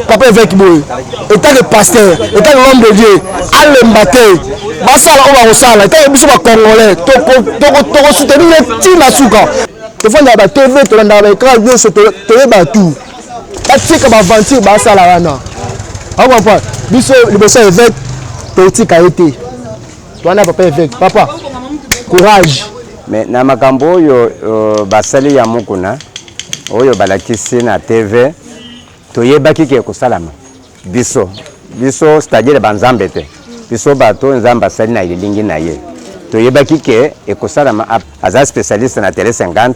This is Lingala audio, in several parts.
papa évêque boy état de pasteur état de l'homme de Dieu alembate basala oba osala état biso ba congolais toko soutenir tina suka tofanda ba TV tolanda ba écran nyonso toyeba tout batika ba aventure basala wana on comprend biso liboso évêque totika été toana papa évêque papa courage mais na makambo oyo basali ya mukuna oyo balakisi na TV toyebaki ke kosalama biso c'est-à-dire banzambe te biso bato nzamba sali na ilingi na ye toyebaki ke ekosalama aza spécialiste na télé 50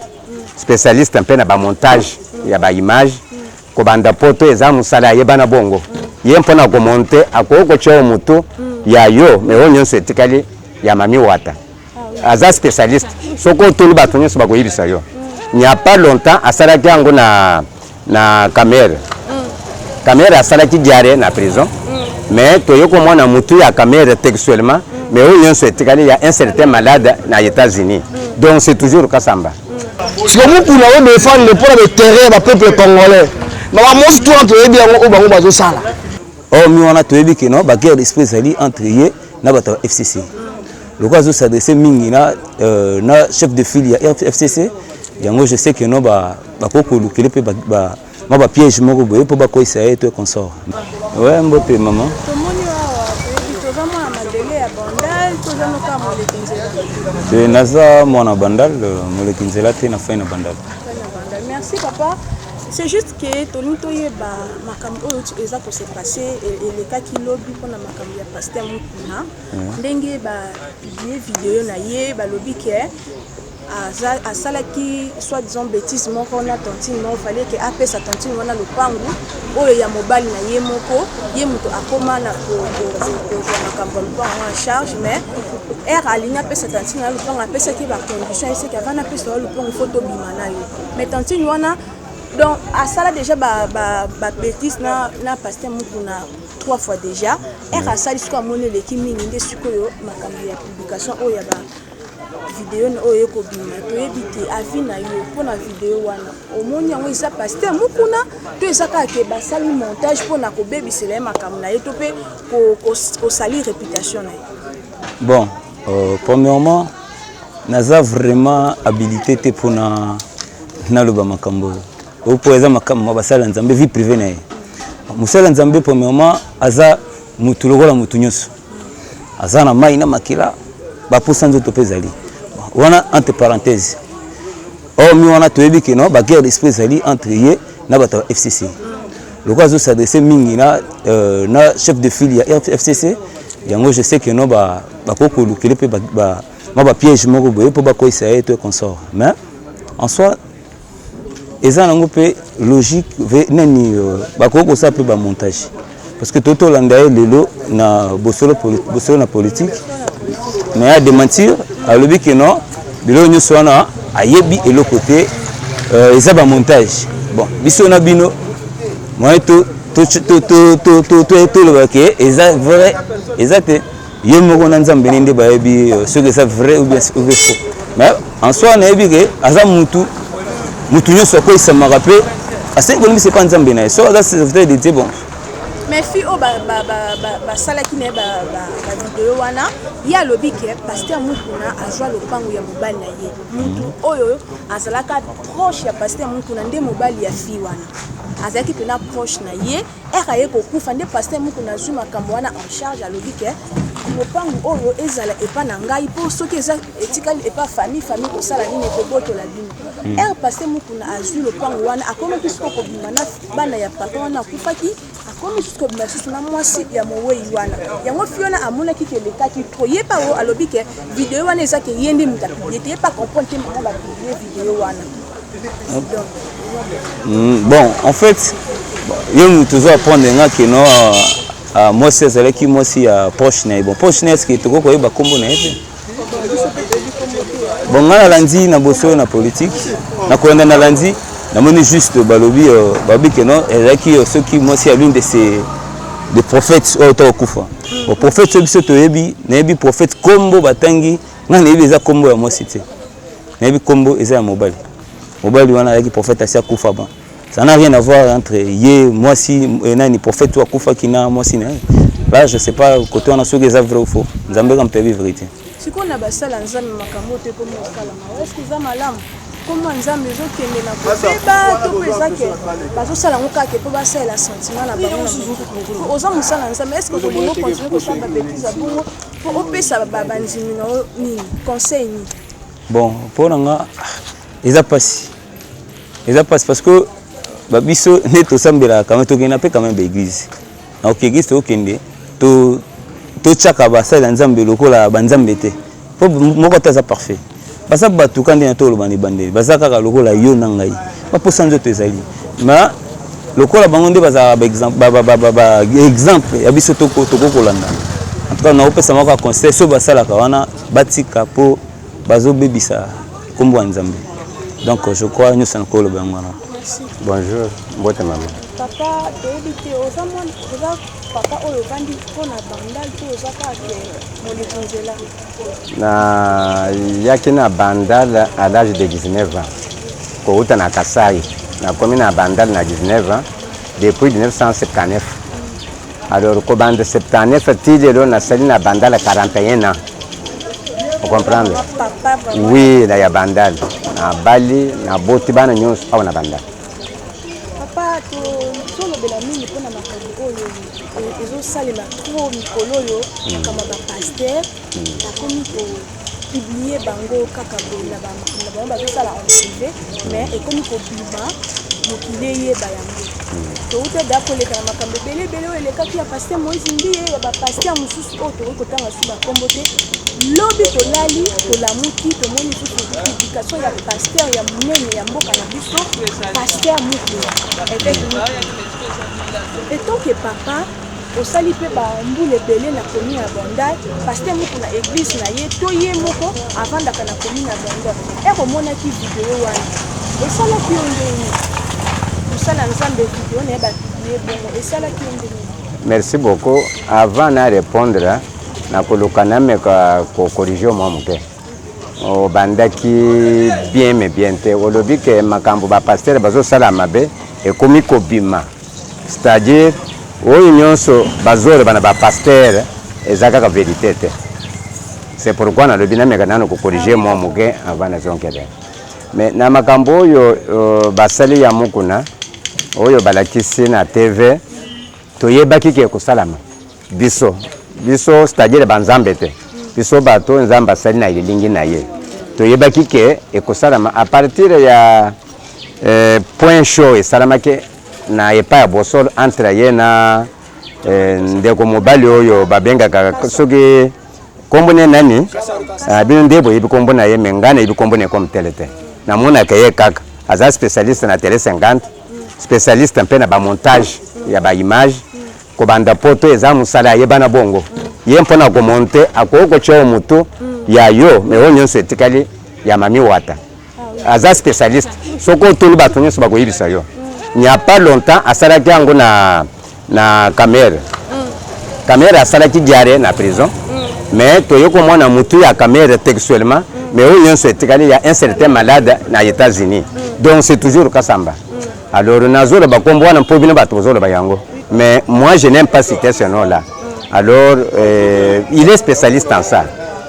spécialiste mpe na ba montage ya ba image ko banda poto eza musala ye bana bongo ye mpona ko monter akoko cheo mutu ya yo me onyo setikali ya mami wata aza spécialiste soko tolu bato nyonso bakoyibisa yo il n'y a pas longtemps asalaki yango na caméra asalaki diarrhée na prison mais toyoko mwana mutu ya caméra textuellement mais onyo setikali ya un certain malade na États-Unis donc c'est toujours Kasamba. Si vous pouvez défendre le peuple terrain du peuple congolais, mais moi je trouve que bien au bango bazo sala. Oh mi wana toyebi que non ba guerre d'esprit sali entre ye na bato FCC. Le cas où s'adresser mingi na chef de file ya FCC, yango je sais que non ba koko lukele pe ba piège moko boye po ba ko isaye to consort. Ouais mbote maman. C'est Naza mwana bandal molekinzela te na faina bandal. Merci papa. C'est juste que tonito yeba makambo oyo eza ko se passer et le cas qui lobby pour na makambo ya pasteur mukuna ndenge ba publier vidéo na ye ba lobby ke a salaki soit disant bêtise moko na tontine non fallait que AP sa tontine wana lopangu oyo ya mobali na ye moko ye muto akoma na ko makambo lopangu en charge mais aligna pe sa tontine na lopangu apesa ki ba condition c'est qu'avant apesa lopangu photo bimana yo mais tontine wana donc à ça là déjà ba bêtise na pasteur mukuna 3 fois déjà a sali siko monné le kimi ngende sikoyo makambo ya publication oyo ya ba vidéo oyo ko bima to ebité avis na yo pona vidéo wana omoni yango isa pasteur mukuna to esaka ke basali montage pona ko bebisela makambo na ye to pe ko sali réputation na ye. Bon premièrement naza vraiment habilité te pona na loba makambo au poeza makambo basala nzambe vie privée na ye musala nzambe premièrement aza mutu lokola mutu nyonso aza na mai na makila bapusa nzoto pe ezali wana entre parenthèses mi wana toyebi ke non ba guerre d'esprit ezali entre ye na bato FCC le cas où s'adresser mingi na chef de file ya FCC yango je sais que non ba koko lukele pe ba piège moko boye po ba ko isaye to consort mais en soi eza nango pe logique nani ba koko sa pe ba montage parce que toto landa lelo na bosolo na politique mais à démentir à lobi que non bilo nyuso wana ayebi elo côté eza ba montage bon biso na bino moi to le baké eza vrai exact yo moko na nzambe nde ba yebi ce que ça vrai ou bien faux mais en soi na yebi que aza mutu nyuso ko isa marape assez que c'est pas nzambe na so ça c'est vrai de bon. Mais fi o ba sala ki ne ba vidéo wana ya lobi ke pasteur mukuna azwa lopango ya mobali na ye mutu oyo azalaka proche ya pasteur mukuna nde mobali ya fi wana azaki pena proche na ye ye ko kufa nde pasteur mukuna azwi makambo wana en charge a lobi ke lopango oyo ezala epa na ngai po soki eza etikali epa famille ko sala nini ko boto la bino pasteur mukuna azwi lopango wana akomi kisoko ko bimana bana ya papa wana kufaki akomi jusqu'au merci na mwasi ya mowei wana yango fiona amona ki ke lekaki trop yeba o alobi ke vidéo wana ezaki yende mutapi te pas comprendre comment ba publier vidéo wana. Bon en fait yo toujours apprendre nga que non moi c'est ça qui moi si proche na bon proche na est-ce que to ko yeba kombo na ete bon nga landi na boso na politique na ko na landi na moni juste balobi babi que non et qui ceux qui moi c'est l'une de ces des prophètes au kufa au prophète biso to yebi na yebi prophète kombo batangi na yebi za kombo ya moi cité na yebi kombo eza ya mobali wana yaki prophète asia kufa ba Ça n'a rien à voir entre moi si nani prophète ou Akufa Kina, moi si. Là, je ne sais pas, côté on a ceux qui sont vrai ou faux. Nous avons un peu de vérité. Si on a basal en zame makamote comme on est-ce que ça malam comment nzambe ezokende na kobeba to pesa ke bazosala ngo kaka po basala sentiment na bango oza mosala nzambe est-ce que tolingo continuer kosala babétise ya bongo po opesa bandimi na nini conseil nini? Bon, pour nous, ils ont passé parce que babiso ne to sambela quand même to kena pe quand même l'église. Donc l'église to kende to tchaka basala nzambe lokola banzambe te. Po moko ta za parfait. Basa batu kandi na to lo bandi bande. Basa kaka lokola yo na ngai. Ba posa nzoto ezali. Ma lokola bango nde baza exemple ya biso to kolanda. En tout cas na opesa moko conseil so basala ka wana batika po bazo bebisa kombo nzambe. Donc je crois nous sommes encore le bon. Bonjour, mbote maman. Papa, tu es papa oyo bandi pona bandal to zaka ke molikonzela. Na yaki na bandal à l'âge de 19 ans. Ko uta na Kasai. Na komi na bandal na 19 ans depuis 1979. Alors ko bande 79 tidelo na sali na bandal à 41 ans. Vous comprenez? Oui, là il y a bandal. Na Bali, na Boti bana nyonso au na bandal. Papa to solo bela mini pona makali oyo ezosalema trop mikolo oyo kama bapasteur bakomi kopublie bango kaka boye na bango bazosala en privé mais ekomi kobima mokili eyeba yango touta dakoleka na makambo ebele oyo elekaki ya pasteur Moïse Ndiye ya bapasteur mosusu oyo tokoki kotanga su bakombo te lobi tolali tolamuki tomoni susu publication ya pasteur ya monene ya mboka na biso pasteur Mukuna etant que papa osali pe bambula ebele na commune ya Bandal pasteur Mukuna église na ye to ye moko avandaka na commune ya Bandal ekomonaki video wana esalaki yo ndeni osala nzambe video na ye bongo esalaki yo ndeni? Merci beaucoup. Avant de répondre, na kolokana me ko corriger moi muke. O bandaki bien mais bien te olobi ke makambo ba pasteur bazo sala mabe e komi ko bima. C'est-à-dire oyo nyonso bazole bana ba pasteur ezaka ka vérité te. C'est pourquoi na lobi na me kana ko corriger moi muke avant na zonkele. Mais na makambo oyo basali ya Mukuna oyo balakisi na TV toyebaki ke kosalama biso c'est-à-dire banzambe te biso bato nzamba sali na ilingi na ye toyebaki ke ekosalama à partir ya point chaud esalamaki na epa ya bosolo entre ye na ndeko mobali oyo babengaka soki kombo ne nani bino nde boyebi kombo na ye me nga nayebi kombo ne comme tel te namonaka ye kaka aza spécialiste na télé 50 spécialiste mpe na bamontage ya baimage kobanda poto eza musala yebana bongo ye mpona komonte akoko chao mutu ya yo me oyo nyonso etikali ya mami wata aza spécialiste soko tolu bato nyonso bakoyebisa yo il n'y a pas longtemps asalaki yango na camera asalaki diarrhée na prison mais toyo komona mutu ya camera textuellement mais oyo nyonso etikali il y a un certain malade na États-Unis donc c'est toujours kasamba alors nazolo bakombo wana mpo bino bato bozolo bayango. Mais moi, je n'aime pas citer ce nom-là. Alors, il est spécialiste en ça.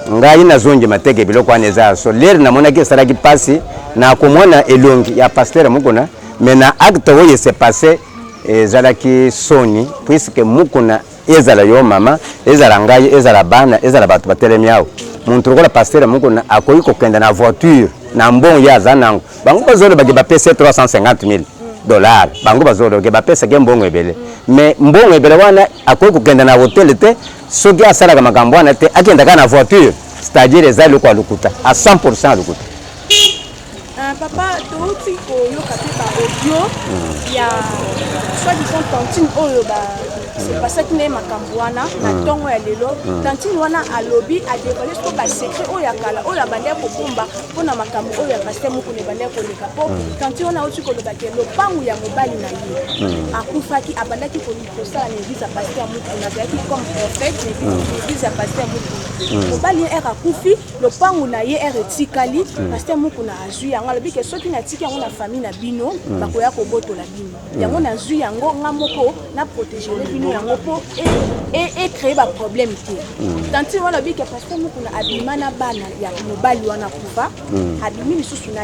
Ngai na zonje mateke biloko aneza so l'air na monaki saraki pasi na komona elongi ya pasteur Mukuna mais na acte oyo s'est passé ezalaki soni puisque Mukuna ezala yo mama ezala ngai ezala bana ezala bato batelemi yao muntu lokola pasteur Mukuna akoyi kokenda na voiture na mbongo ya zanango bango bazolo bagi bapese 350,000 $. Bango bazolo ke bapesa ke mbongo ebele mais mbongo ebele wana akoyi kokenda na hotel te soki asalaka makambo wana te akendaka na voiture c'est-à-dire ezali kwa lukuta à 100% lukuta. Papa touti koyoka pe ba audio ya soit disant tantine oyo c'est parce que na makambo wana na tongo ya lelo tantine wana alobi a dévoiler ce ba secret o ya kala o ya bande ko bomba pona makambo o ya pasteur moko ne bande ko leka po tantine wana oti ko loba ke lo pangu ya mobali na ye akufaki abandaki ko sala na église ya pasteur moko na zaki comme prophète na église ya pasteur moko mobali era kufi lo pangu na ye era tikali pasteur moko na azui yango alobi ke soki na tiki yango na famille na bino bakoya ko botola bino yango na zui yango nga moko na protéger le bino yango po et créer ba problème te tanti wana bi ke pasteur moko na abima na bana ya mobali wana kufa abimi lisusu na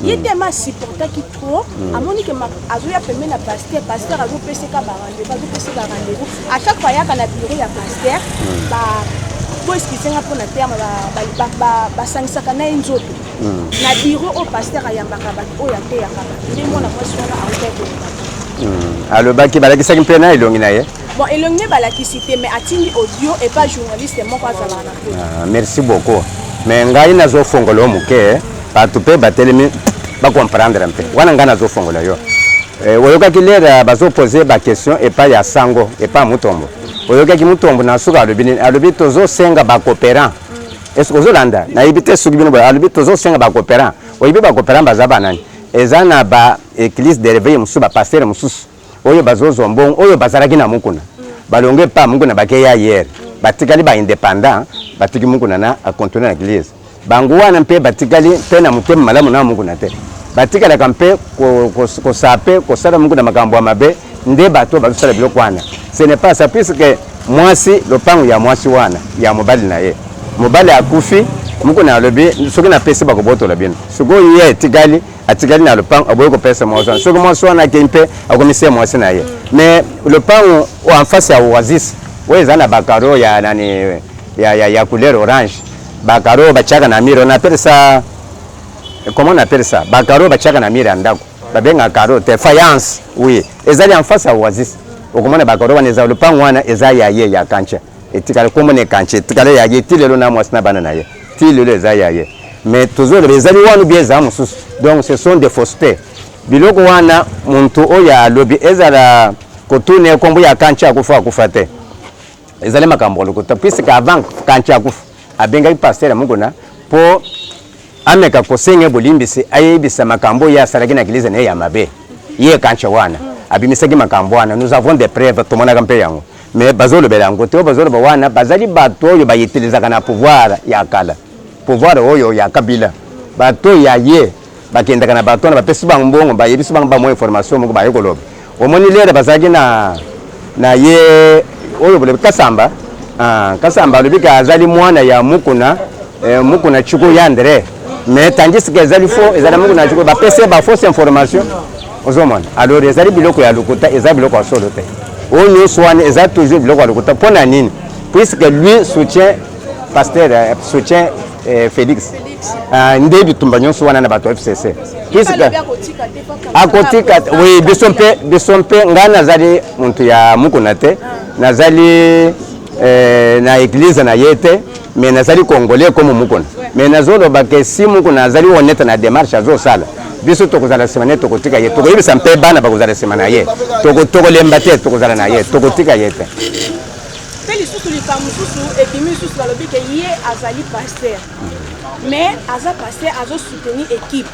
ye tellement supporter ki trop amoni ke azoya pembe na pasteur azo pese ka ba rendez-vous à chaque fois ya kana bureau ya pasteur ba pour expliquer pour na terme ba sangisaka na nzoto na bureau au pasteur ayambaka ba o ya te ya kaba ndi mona mwasi wana auteko alobaki balakisaki mpe na elongi na ye bon elongi balakisi te mais atindi audio et pas journaliste moko azala na merci beaucoup mais ngai nazofongola moke bato mpe batelemi bacomprendre mpe wana ngai nazofongola yo oyokaki lera bazopose baquestion epai ya sango epai ya mutombo oyokaki mutombo na suka alobi tozosenga bacoopérant est-ce que ozolanda nayebi te soki bino boye alobi tozosenga bacoopérant oyebi bacoopérant baza banani eza na baéglise de réveil mosusu bapasteur mosusu oyo bazozwa mbongo oyo bazalaki na mukuna balonge pa mukuna bakeya hier batikali baindépendant batiki mukuna na akontourner na église bango wana mpe batikali mpe na motema malamu na mukuna te batikalaka mpe kosape kosala mukuna makambo ya mabe nde bato bazosala biloko wana ce n'est pas ça puisque mwasi lopango ya mwasi wana ya mobali na ye mobali akufi mukuna alobi soki na pesi bakobotola bino soki oyo ye atikali na lopango aboyi kopesa mwasi wana soki mwasi wana akei mpe akomisia mwasi na ye mais lopango en face ya oasis oyo eza na bakaro ya nani ya couleur orange bakaro batiaka na mire on appelle ça comment on appelle ça bakaro batiaka na mire ya ndako babenga karo te faïence oui ezali en face ya oasis okomona bakaro wana eza lopango wana eza ya ye ya kancha etikali komona kancha etikali ya ye tilelo na mwasi na bana na ye tilelo eza ya ye mais toujours ezali wana bien za mosusu donc ce sont des faussetés biloko wana muntu oyo alobi ezala kotune kombo ya kancha akufa te ezali makambo lokuta puisque avant kancha akufa abengaki pasteur mukuna po ameka kosenga bolimbisi ayebisa makambo ya salaki na église na ya mabe ye kancha wana abimisaki makambo wana nous avons des preuves tomona kampe yango mais bazolobela yango te bazoloba wana bazali bato oyo bayitilizaka na pouvoir ya kala pouvoir oyo ya kabila bato ya ye bakendaka na bato na bapesi bango mbongo bayebisi bango bamwa information moko bayekoloba omoni lere bazalaki na ye oyo bole kasamba kasamba alobika azali mwana ya mukuna chiko ya André mais tandis que ezali faux ezali mukuna chiko bapesi ba fausse information ozomona alors ezali biloko ya lokuta ezali biloko ya solo te oyo nyonso wana ezali toujours biloko ya lokuta mpona nini puisque lui soutient pasteur soutient Félix nde bitumba nyonso wana na bato FCC puisque akotika oui biso mpe ngai nazali muntu ya mukuna te nazali na église na ye te mais nazali congolais comme mukuna mais nazoloba ke si mukuna azali honnête na démarche azosala biso tokozala nsima ne tokotika ye tokoyebisa mpe bana bakozala nsima na ye tokolemba te tokozala na ye tokotika ye te mpe lisusu likambo mosusu ekimi lisusu balobi ke ye azali pasteur mais aza pasteur azosoutenir équipe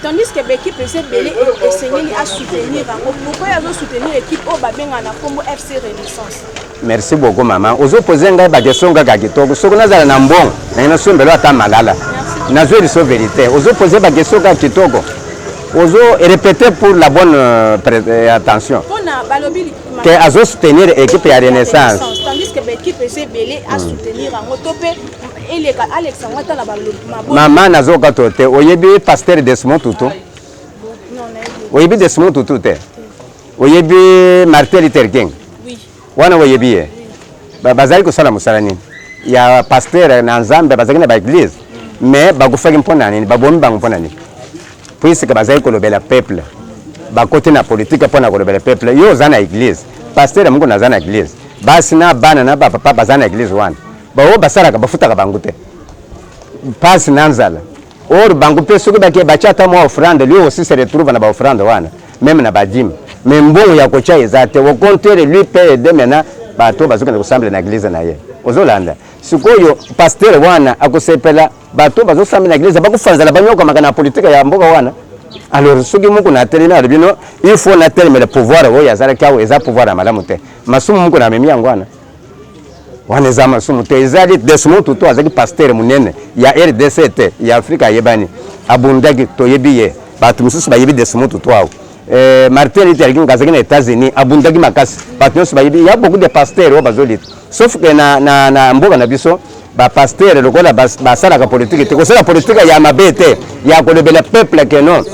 tandis que l'équipe eza ebele esengeli asoutenir yango pourquoi azosoutenir équipe oyo babengana na nkombo FC Renaissance. Merci beaucoup maman ozopose ngai bakeson kaka kitoko soki nazala na mbongo nangi nasombelo ata malala nazwi liso vérité ozopose bakeson kaka kitoko ozo répéter pour la bonne attention que azo soutenir équipe ya Renaissance tandis que l'équipe eza ebele asoutenir yango to mpe eleka Alex ngata na balobima maman nazoka to te oyebi pasteur Desmond Tutu oyebi Desmond Tutu te oyebi Martin Luther King wana oyebi ye bazali kosala mosala nini ya pasteur na nzambe bazali na baeglise mais bakufaki mpona nini babomi bango mpona nini puisque bazali kolobela peuple bakote na politique mpona kolobela peuple yo oza na église pasteur moko naza na église basi na bana na bapapa baza na église wana bao basalaka bafutaka bango te pasi na nzala or bango mpe soki batie batia ata mwa offrande lui aussi se retrouve na baoffrande wana même na badime mais mbongo ya kocha ezate au contraire lui peut aider maintenant bato bazokende kusambela na église na ye ozolanda sikoyo pasteur wana akosepela bato bazosambela na église bakufanzala banyoko makana politique ya mboka wana alors soki muku na telemi na bino il faut na telemi le pouvoir oyo yazala kawo eza pouvoir ya malamu te masumu muku na memi yango wana eza masumu te ezali Desmond Tutu azaki pasteur munene ya RDC te ya Afrika yebani abundaki toyebi ye bato mususu bayebi Desmond Tutu awo Martin Luther King kazaki na États-Unis abundaki makasi bato nyonso bayebi ya beaucoup de pasteurs oyo bazolita sauf que na mboka na biso ba pasteur lokola basalaka politique te kosala politique ya mabe te ya kolobela peuple que non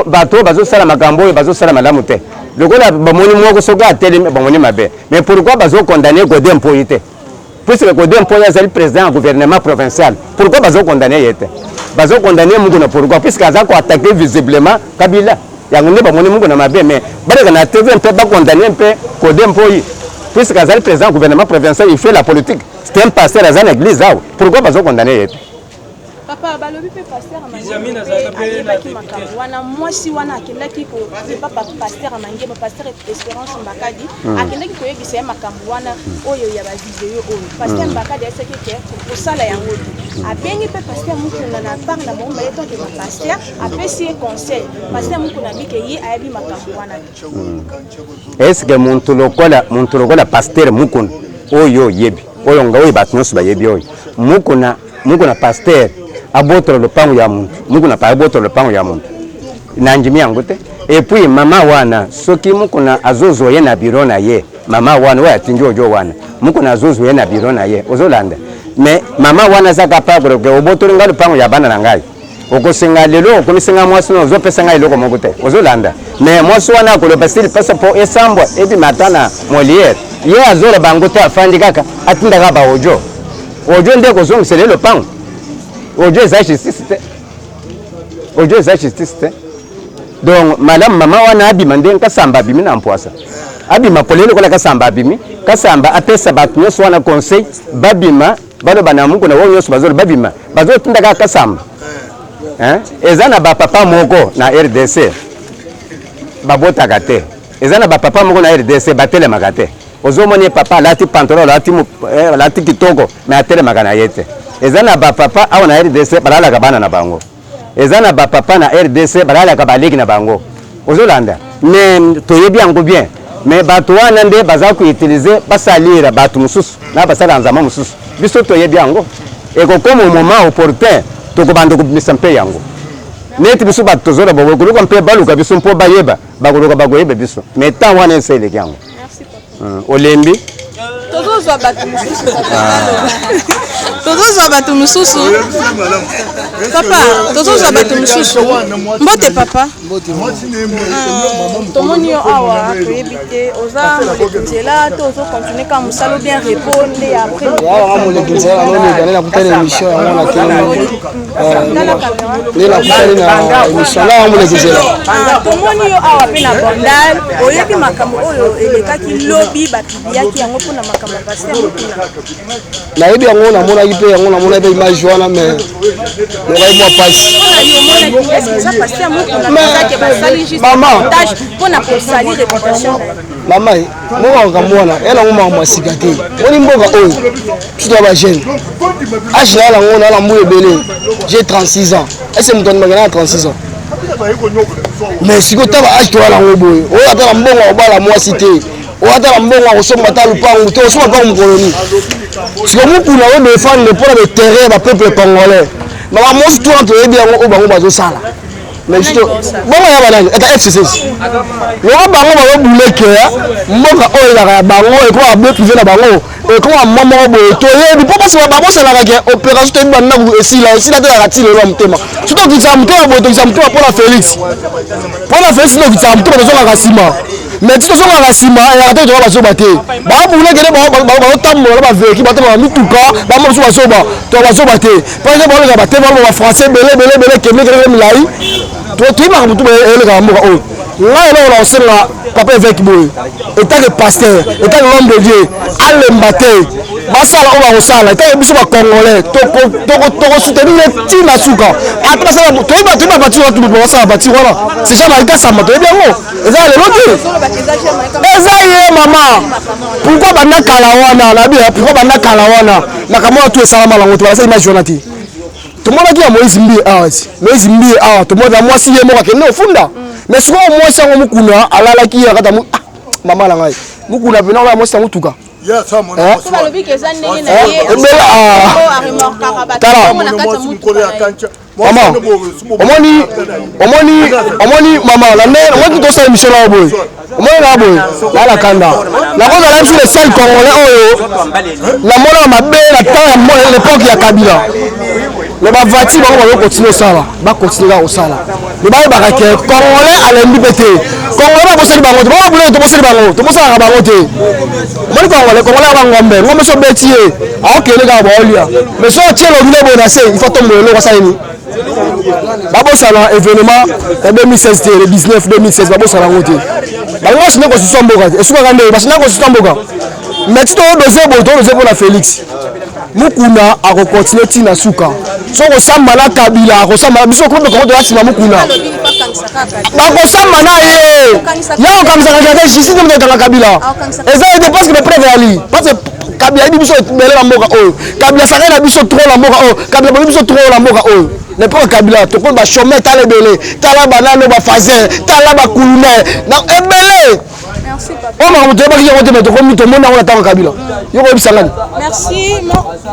bato bazosala makambo oyo bazosala malamu te lokola bamoni moko soki atelemi bamoni mabe mais pourquoi bazokondamne Godin Mpoyi te puisque Godin Mpoyi azali président ya gouvernement provincial pourquoi bazokondamne ye te bazokondamne mungu na pourquoi puisque aza koattaquer visiblement Kabila yango nde bamoni mungu na mabe mais baleka na TV mpe bakondamne mpe Godin Mpoyi puisque azali président du gouvernement provincial, il fait la politique. C'est un pasteur à l'église. Pourquoi pas condamner? Papa, balobi pe pasteur amangi ayebaki makambo wana mwasi wana akendaki ko papa pasteur amangi ba pasteur Espérance Mbakadi akendaki koyebisa ye makambo wana oyo ya ba video oyo pasteur Mbakadi aseki ke kosala yango abengi pe pasteur mukuna na part na bomba yeto ke pasteur apesi conseil pasteur mukuna bike ye ayebi makambo wana est-ce que muntu lokola pasteur mukuna oyo yebi oyo ngawe batnoso ba yebi oyo mukuna pasteur abotre le pango ya muntu mukuna pa abotre le pango ya muntu na njimi yango te et puis mama wana soki mukuna azozo ye na biro na ye mama wana wa tinjo ojo wana mukuna azozo ye na biro na ye ozolanda mais mama wana za capable ke obotre ngalo pango ya bana na ngai okosenga lelo okomisenga mwasi no zopesa ngai loko moko te ozolanda mais mwasi wana ko le pasteur passa pour esambwa et puis matana Molière ye azola bango te afandi kaka atinda ka ba ojo nde ko zongo sele le pango ojo eza justice te donc madame mama wana abima nde kasamba abimi na mpwasa abima polele kola kasamba abimi kasamba apesa bato nyonso wana conseil babima baloba na mungu na wo nyonso bazolo babima bazotinda kaka kasamba eza na bapapa moko na RDC babotaka te eza na bapapa moko na RDC batelemaka te ozomoni papa alati pantalon alati kitoko mais atelemaka na ye te eza na bapapa awa na RDC balalaka bana na bango eza na bapapa na RDC balalaka baleki na bango ozolanda mais toyebi yango bien mais bato wana nde baza koutilize basalira bato mosusu na basala nzama mosusu biso toyebi yango ekokoma moment opportun tokobanda kobimisa mpe yango neti biso bato tozola bokoluka mpe baluka biso mpo bayeba bakoluka bakoyeba biso mais temps wana ese eleki yango olembi tozozwa bato mosusu papa tozozwa bato mosusu mbote papa tomoni yo awa toyebi te oza moleki nzela to ozokontinue ka mosala bien reponde nakutana émission yango nakutani na émission na moleki nzela tomoni yo awa mpe na bandal oyebi makambo oyo elekaki lobi bapibiaki yango mpona makambo ya pasteur mokuna nayebi yango namonaki mpe yango namona mpe image wana mais mokai mwa pasi mama mboka makambo wana elango makambo ya sika te moni mboka oyo surtout ya bagene age na yalango na yalambu ebele j'ai 36 ans ese moto andimaki na 36 ans mais sikoyo taba age toyalango boye oyo atala mbongo akobala mwasi te oyo atala mbongo akosomba ata lupangu te osomba mpango mokoloni siko mokuna oyo defendre mpona beterrain ya bapeuple congolais mama mosi tuna toyebi yango oyo bango bazosala mais surtout bongo ya banani eta FCC loko bango bazobulekea mboka oyo ezaka ya bango ekoma ble privé na bango ekoma mwa moko boye toyebi mpo basi babosalaka ke opération toyebi bandako esila te kaka ti lelo ya motema surtout okitisa motema boye tokitisa motema mpona Félix nde okitisa motema tozongaka nsima mais ti tozongaka nsima eyaka te toka bazoba te babulekele bazotambola na baveki batambola mituka bango mosusu bazoba toka bazoba te parce baoleka batema bango bafrançais belebele kemekele milai toyebaka motu elekaka mboka oyo ngai eloko na kosenga papa évêque boye etanke pasteur etanke l'homme de Dieu alemba te basala oyo bakosala etanke biso bacongolais tokosoutenir ntina suka ata basala toyeba bati wana tubutu basala bati wana c'est jean marie kasamba toyebi yango eza lelo te eza ye mama pourquoi banda kala wana nabi pourquoi banda kala wana makambo wana tu esalama lango te basala image wana te tomonaki ya Moïse Mbie awa Moïse Mbie awa tomona mwasi ye moko akende ofunda mais sikoyo mwasi yango mokuna alalaki ye kata mama na ngai mokuna pena oyo mwasi yango tuka omoni mama omoni tosala émission na boye omoni na boye nala kanda nakozala biso le seul congolais oyo namonaka mabe na temps ya l'époque ya Kabila me bavati bango bakokontinue osala bakontinue kaka kosala me bayebaka ke congolais alembi mpe te congolais baboseli bango te bababulele toboseli bango tobosalaka bango te omoni congolais aka bangombe ngombe so beti ye aokende kaka baolia mais so otie lobile boye na se ifo tombola eloko asala nini babosala événement ya 2016 te le 19 2016 babosala yango te bango nyonso nde kosusa mboka te esukaka nde basi nde kosusa mboka mais ti todoze boye todoze mpo na Félix mukuna akokontinue ntina suka so kosamba na Kabila akosamba biso kobe kongo toyasima mukuna bakosamba na ye ya okamisaka kaka justice nde moto ekanga Kabila eza ede parce que bepreve yali parce que Kabila yebi biso ebele na mboka oyo Kabila sakali na biso trop na mboka oyo Kabila boli biso trop na mboka oyo n'importe Kabila tokoni bachome tala ebele tala banano bafazer tala bakulume na ebele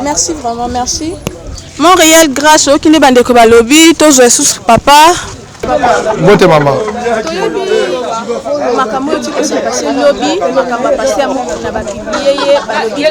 Merci vraiment, merci. Montréal, grâce au qui n'est pas de lobby, tous les papa. Bonne maman. Makambo tu que c'est passé lobby, makambo passé à mon na ba publier ba lobby ke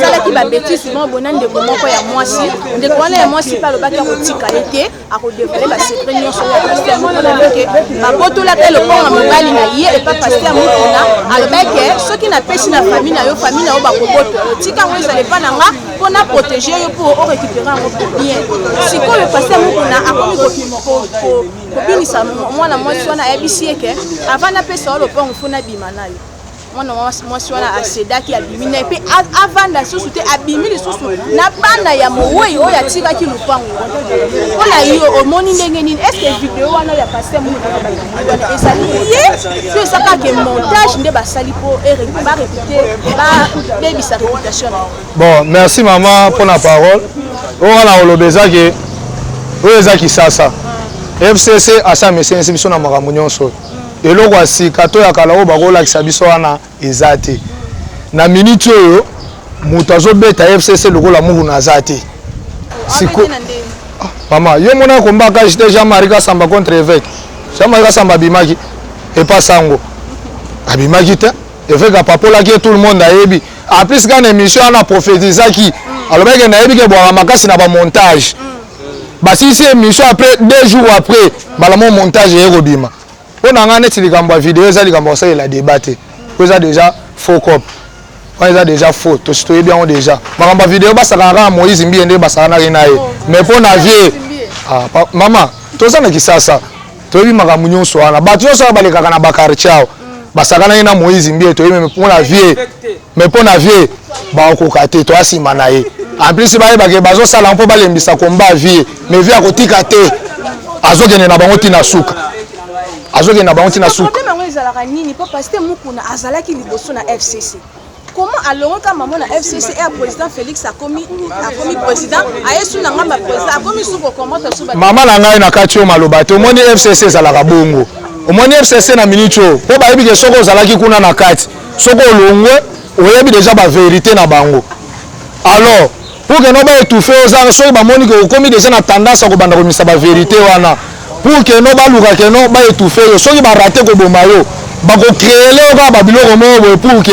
sala ki ba bêtise bon bonan de moment ko ya mwasi de ko na ya mwasi pa lo ba ka kotika été a ko dévoiler ba secret nyonso ya passé à mon na ke ba botola ke le pont na mobali na ye et pas passé à mon na alors ba ke ceux qui na pesi na famille na yo ba ko boto tika ngo ça les pas na nga pour na protéger yo pour récupérer en bien si ko le passé à mon na a komi ko kobimisa mwana mwasi wana ayebisi eke avant napesa olo mpo ngufuna bima nayo mwana mwasi wana asedaki abimi na epe avanda susu te abimi lisusu na banda ya mowei oyo atikaki lupango mpona yo omoni ndenge nini estce video wana ya paster wana ezali ye so esakake montage nde basali mpo barépute babebisa réputation. Bon, merci maman pour la parole oyo wana oloba ezaki oyo ezaki sasa FCC asa mesenisi biso na makambo nyonso eloko ya sika to ya kala oyo bakolakisa biso wana eza te na minute oyo moto azobeta FCC lokola mukuna aza te mama yo mona kombaka jete Jean-Marie Kasamba contre évêque Jean-Marie Kasamba abimaki epa sango abimaki te évêque apapolaki tout le monde ayebi en plus quand émission wana prophétisaki alobaki nayebi ke bwaka makasi na bamontage basisi émission après 2 jours après balamo montage et robima on a ngane tilikambo vidéo eza likambo ça la débat te eza déjà faux cop on eza déjà faux to citoyen bien déjà makambo vidéo basaka Moïse Mbie nde basaka na rinaye mais pour na vie maman toza na kisasa toyebi makambo nyonso wana bato nyonso balekaka na bakartiao basaka na Moïse Mbie toyebi mais pour na vie mais pour na vie bakoka te to asima na ye en plus bayebake bazosala mpo balembisa komba vie mais vie akotika te azokende na bango tina suka azokende na bango tina suka problème yango ezalaka nini mpo parce que mukuna azalaki liboso na FCC comment alongo ka maman na FCC et président Félix akomi président ayesu na ngamba président akomi suko komota suba mama na ngai na kati o maloba te omoni FCC ezalaka bongo omoni FCC na minute o po bayebi ke soko ozalaki kuna na kati soko olongwe oyebi déjà ba vérité na bango alors pour que no ba étouffer aux soki bamoni ke okomi déjà na tendance ko banda komisa ba vérité wana pour que no ba luka ke no ba étouffer yo soki ba rater ko boma yo ba ko créer le ka ba biloko mo pour que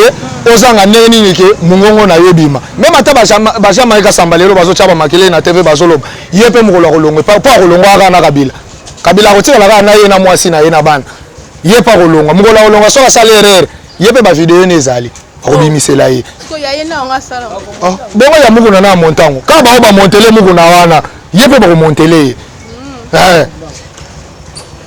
ozanga ndenge nini ke mungongo na yo bima même ata ba Jean-Marie Kasamba lelo bazo chaba makele na TV bazoloba yepe mukolo kolongwe pa kolongwa aka na Kabila kotika la na ye na mwasi na ye na bana yepa kolongwa mukolo kolongwa soka salaire yepe ba vidéo nezali obimisela ye bongo ya mukuna na montango kaka bao bamontele mukuna wana ye mpe bakomontele ye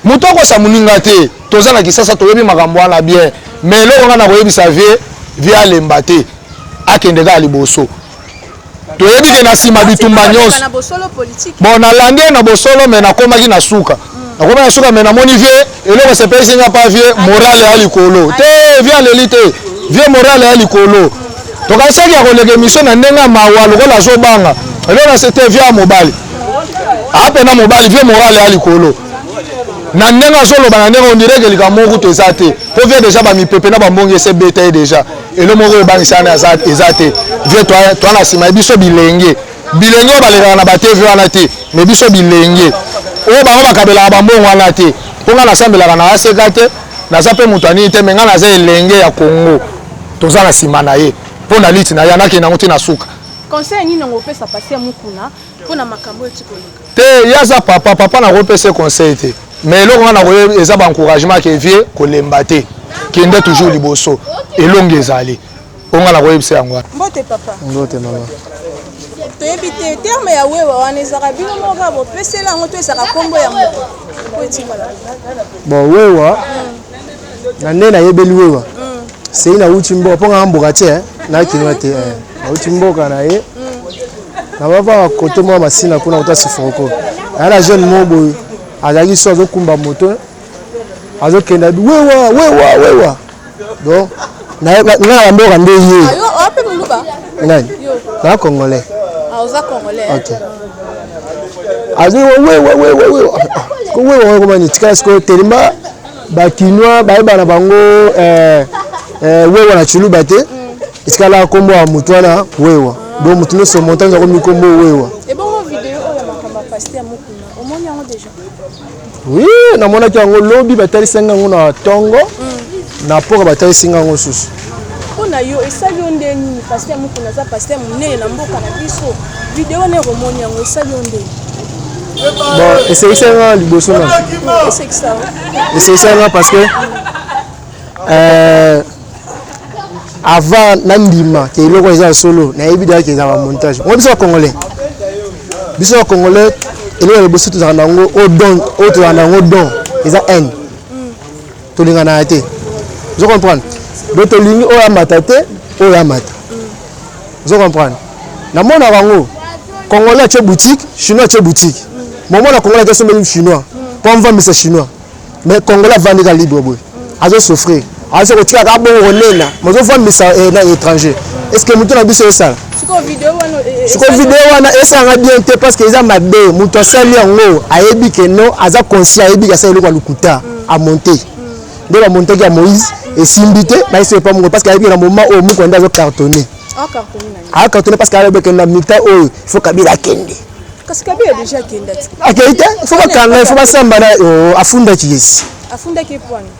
moto akosa moninga te toza na kisasa toyebi makambo wana bien mais eloko nga na koyebisa vie alemba te akende ga liboso toyebi ke na sima bitumba nyonso bon nalandi na bosolo me nakomaki na suka nakomaki na suka me namoni vie eloko sepesinga pa vie morale ya likolo te vie aleli te vie morale ya likolo tokanisaki ya koleka émission na ndenge ya mawa lokola azobanga eloko c'était vie ya mobali apena mobali vie morale ya likolo na ndenge azoloba na ndenge ondireke likambo moko to eza te po vie déjà bamipepe na bambongi ese beta ye déjà elo moko ebangisana eza te vie toa na nsima biso bilenge oyo balekaka na batv wana te me biso bilenge oyo bango bakabelaka bambongo wana te mpo nga nasambelaka na aseka te naza mpe moto anini te me nga naza elenge ya Congo toza na nsima na ye mpo na liti na ye anakende yango te na suka conseil nini ngopesa Pasteur Mukuna mpona makambo etikoleka te ye aza papa nakopesa conseil te mais eloko wana koye eza baencouragement ke vie kolemba te kende toujours liboso elongi ezali onga nakoyebisa yango wana mbote papa mbote mama toyebi te terme ya wewa wana ezaka bino moko bopesela yango to ezaka kombo ya moto bon wewa na nde nayebeli wewa sei nauti mboka mpo nga mboka te nakinoa te nauti mboka na ye nabavaka kote mwa masina kuna kota sifoko aya na jeune mo boye azalaki so azokumba moto azokenda wewa donc nga na mboka nde ye nani na congolais ok wewa komani tikala sikoyo telemba bakinois bayeba na bango wewa na chuluba te esikala kombo ya moto wana wewa donc moto nyonso montagne akomi kombo wewa oui namonaki yango lobi batalisinga yango na ntongo na poko batalisinga yango susu mpona yo esali yo nde nini Pasteur Mukuna aza Pasteur monene na mboka na biso video ne romoni yango esali yo nde bon esekisanga liboso na esekisanga parce que avant nandima ke eloko eza solo nayebi daka eza bamontage ngo biso bacongolais eloko ya liboso tozaka na yango oyo tozaka na yango don eza haine tolingana ya te ozo comprendre donc tolingi oyo amata te oyo amata ozo comprendre namonaka yango congolais atie boutique chinois atie boutique momona congolais te sombeli chinois mpo amvambisa chinois mais congolais avandika libre boye azosouffrir azo kotikaka bongo konena mozovambisa na étranger est ce que moto na biso esala siko video wana esanga bien te parce que eza mabe moto asali yango ayebi ke non aza conscient ayebi ke asala eloko ya lukuta amonte nde bamontaki ya Moïse esimbi te bayeso epa mongo parce que ayebi na moment oyo moko nde azocartonne acartonne parce que ayebi ke na mita oyo il faut Kabila akende kasi Kabila déjà akenda akei te il faut bakanga il faut basamba na afundaki yesi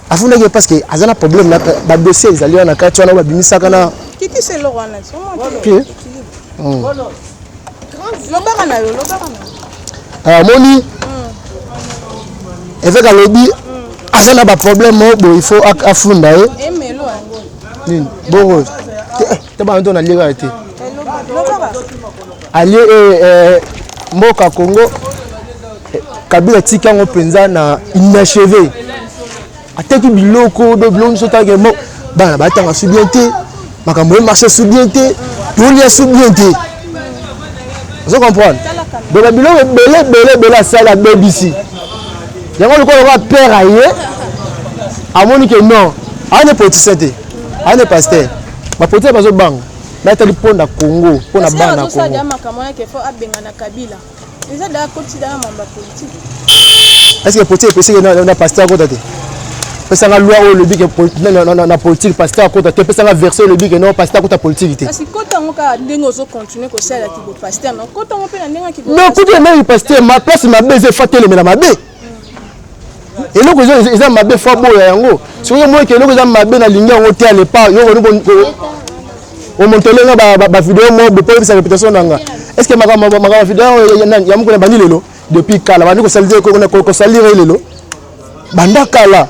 afundaki parce que aza na problème na badossier ezali wana kati wana babimisaka na moni efeka lobi aza na baproblème boye il faut afunda ye nini bongo te banto nalieka te alie mboka Congo Kabila tika yango mpenza na inachevé ateki biloko do biloko nyonso take bana batanga su bien te makambo marché su bien te tolia su bien te ozo comprendre donc biloko ebele asala abebisi yango lokola père aye amoni ke non ane politicien te ane pasteur bapoliticien bazobanga batali mponda Congo mpona bana na Congo est-ce que politique epesaki na pasteur akota te pesanga loi oyo lobi ke na politique pasteur akota te pesanga verset lobi ke non pasteur akota politique te non kuti emeyi pasteur ma place mabe eza efa telemela mabe eloko eza mabe fa boya yango soki moyeke eloko eza mabe nalingi yango te alepa omontelenga bavideo mo bopo oyebisa réputation nanga est ce que makambo video ya mokona bandi lelo depuis kala bandi kosalire lelo banda kala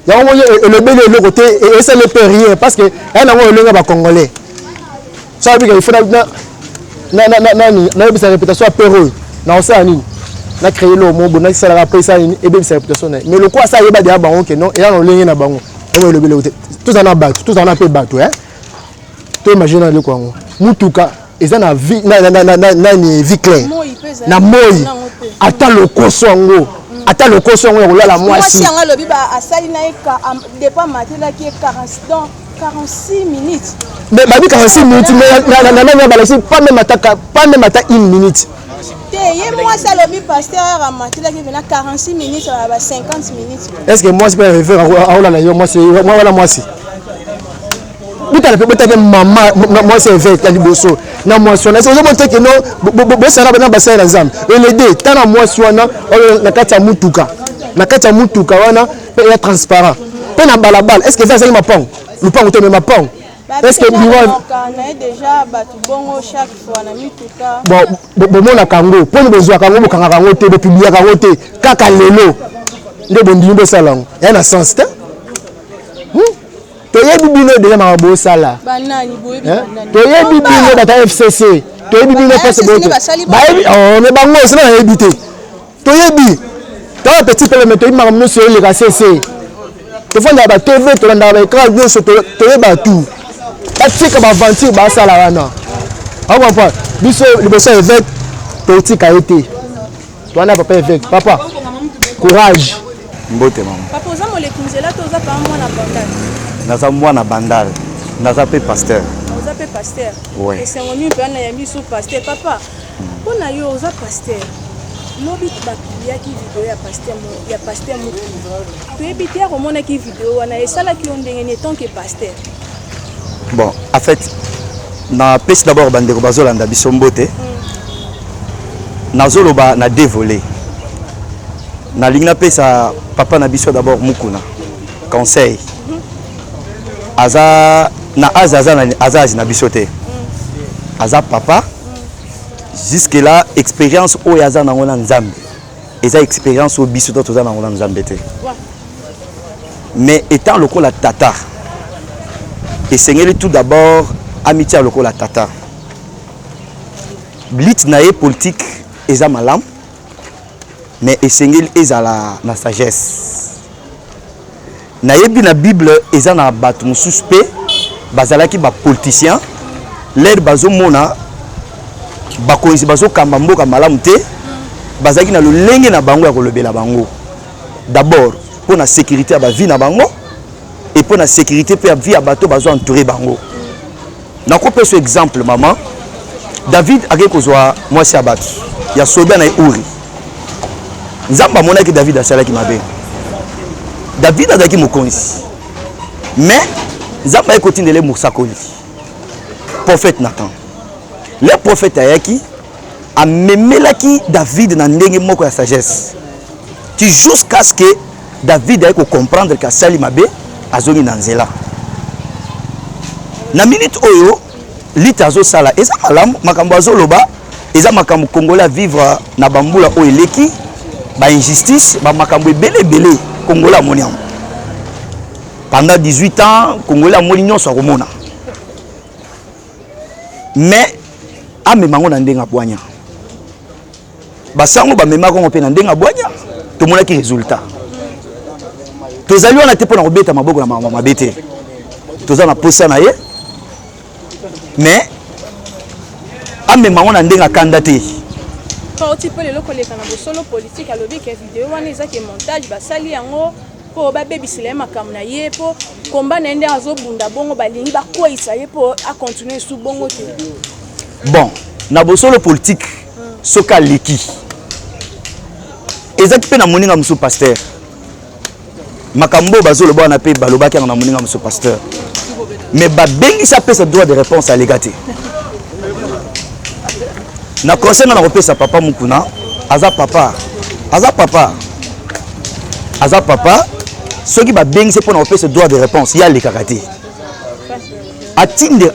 yango moye elobeli eloko te esale pe rien parce que ya nango elenga bacongolais so abika il faut nayebisa réputation ya pere oyo na osala nini na créer lo mobo na salaka pe ça nini ebebisa réputation na mais le quoi ça yeba de bango ke non et na olenge na bango yango elobeli eloko te tozana bato tozana pe bato to imagine le kwango mutuka eza na vie na vie claire na moi ata le koso ngo ata le koso ngo kolala mwasi mwasi anga lobi ba asali na eka depuis matela ki 46 minutes mais ba 46 minutes mais na balasi pas même ata 1 minute ye mwasi alobi pasteur amatela ki vena 46 minutes ba 50 minutes est-ce que moi c'est pas refaire aola na yo moi c'est moi wala mwasi bita pe bita maman moi c'est avec la liboso na mwasi na c'est bon que non bo sala bana basala na nzambe et les deux tana mwasi wana na kati ya mutuka wana ya transparent pe na balabala est-ce que ça c'est ma pong le pong to ma pong est-ce que biwa déjà batu bongo chaque fois na mituka bon mona kango poni bezwa kango bokanga kango te publier kango te kaka lelo nde bondimi bo salango ya na sens te toyebi bino déjà mabo sala banani boyebi banani toyebi bino bata FCC toyebi bino passe boto bayebi mais bango c'est na yebi te toyebi ta petit peu mais toyebi mamo sur le CC to fonda ba TV to landa ba écran bien so toyeba tout atika ba aventure ba sala wana on comprend biso liboso évêque politique été toi na papa évêque papa courage mbote maman papa oza molekinzela to oza pa mwana bandal naza mwana bandal naza pe pasteur oza pe pasteur ouais esengo mi mpe ana ya biso pasteur papa mpona yo oza pasteur lobi bapibliaki video ya pasteur motu toyebi te akomonaki video wana esalaki yo ndenge ni etant que pasteur bon en fait na pesi d'abord bandeko bazolanda biso mbote nazoloba na dévolé nalingi napesa papa na biso d'abord mukuna conseil aza na aza na biso te aza papa jusque là expérience oyo aza nango na nzambe eza expérience oyo biso to toza nango na nzambe te mais étant lokola tata esengeli tout d'abord amitié lokola tata lit na ye politique eza malamu mais esengeli ezala na sagesse nayebi na bible eza na bato mosusu mpe bazalaki bapoliticien lere bazomona bakonzi bazokamba mboka malamu te bazalaki na lolenge na bango ya kolobela bango d'abord pour la sécurité ya bavie na bango et pour la sécurité pe ya vie ya bato bazo entourer bango nakopesa exemple maman David akei kozwa mwasi ya bato ya soda na Uri nzambe amonaki David asalaki mabe David azalaki mokonzi mais nzambe ayekotindele mosakoli prophète Nathan le prophète ayaki amemelaki David na ndenge moko ya sagesse ti jusqu'à ce que David ayeko comprendre que asali mabe azongi na nzela na minute oyo lita azosala eza malamu makambo azoloba eza makambo congolais vivre na bambula oyo eleki ba injustice ba makambo ebele congolais amoni yango pendant 18 ans congolais amoni nyonso akomona mais amemango na ndenga bwanya basango bamemaka ngo mpe na ndenga bwanya tomonaki résultat tozali wana te mpona kobeta maboko na mabe te toza na posa na ye mais amemango na ndenga kanda te oti mpe lelo koleka na bosolo politique alobi ke video wana ezaki montage basali yango mpo babebisela ye makambo na ye mpo komba na ye ndenge azobunda bongo balingi bakweyisa ye mpo akontinue esu bongo te bon na bosolo politique soki aleki ezaki mpe na moninga mosu pasteur makambo oyo bazoloba wana mpe balobaki yango na moninga mosu pasteur mais babengisi apesa droit de réponse alega te na conseil nga na kopesa papa mukuna aza papa soki babengisi mpo na kopesa droit de réponse ye alekaka te